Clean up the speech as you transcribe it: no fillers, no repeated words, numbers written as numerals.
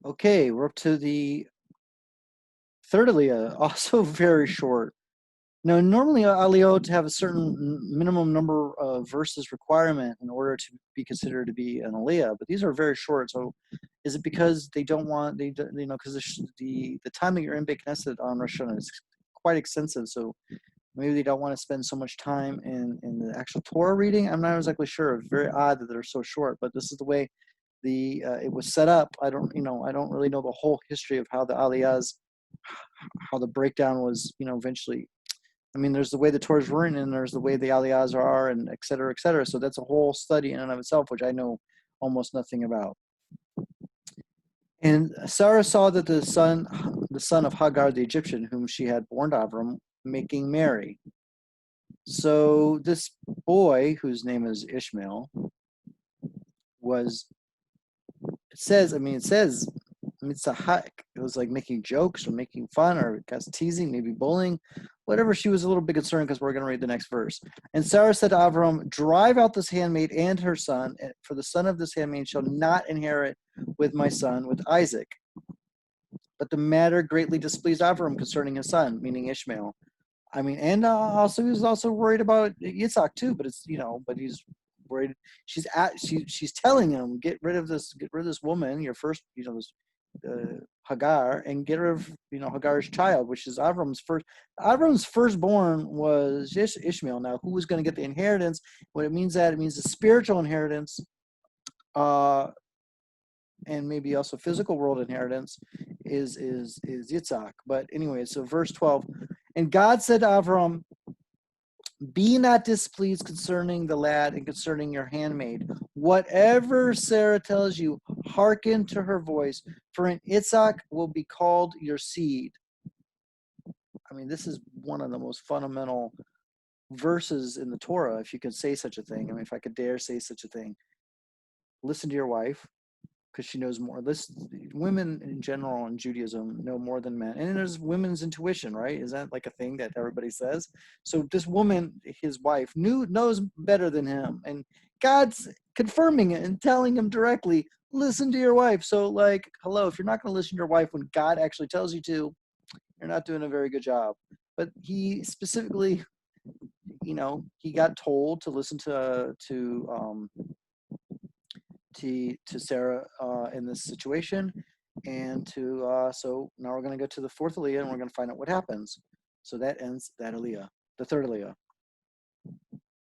Okay, we're up to the third aliyah, also very short. Now, normally aliyot have a certain minimum number of verses requirement in order to be considered to be an aliyah, but these are very short. So, is it because they don't want because the time that you're in Beit Knesset on Rosh Hashana is quite extensive, so maybe they don't want to spend so much time in the actual Torah reading. I'm not exactly sure. It's very odd that they're so short, but this is the way it was set up. I don't really know the whole history of how the aliyahs, how the breakdown was, eventually. I mean, there's the way the Torah is written, and there's the way the aliyahs are, and et cetera, et cetera. So that's a whole study in and of itself, which I know almost nothing about. And Sarah saw that the son of Hagar the Egyptian, whom she had born to Avram, making merry. So this boy, whose name is Ishmael, was it says it's a hack. It was like making jokes or making fun or guess teasing, maybe bullying, whatever. She was a little bit concerned because we're going to read the next verse. And Sarah said to Avram, "Drive out this handmaid and her son, for the son of this handmaid shall not inherit with my son, with Isaac." But the matter greatly displeased Avram concerning his son, meaning Ishmael. I mean, and also he was also worried about Yitzhak too. But but he's worried. She's telling him, get rid of this woman, your first, this Hagar, and get rid of Hagar's child, which is Avram's first. Avram's firstborn was Ishmael. Now, who was going to get the inheritance? What it means the spiritual inheritance, uh, and maybe also physical world inheritance is Yitzhak. But anyway, so verse 12, and God said to Avram, "Be not displeased concerning the lad and concerning your handmaid. Whatever Sarah tells you, hearken to her voice, for in Yitzhak will be called your seed." I mean, this is one of the most fundamental verses in the Torah, if you could say such a thing. I mean, if I could dare say such a thing. Listen to your wife, because she knows more. Women in general in Judaism know more than men. And there's women's intuition, right? Is that like a thing that everybody says? So this woman, his wife, knows better than him. And God's confirming it and telling him directly, listen to your wife. So, like, hello, if you're not going to listen to your wife when God actually tells you to, you're not doing a very good job. But he specifically, he got told to listen to Sarah in this situation, and so now we're going to go to the fourth aliyah, and we're going to find out what happens. So that ends that aliyah, the third aliyah.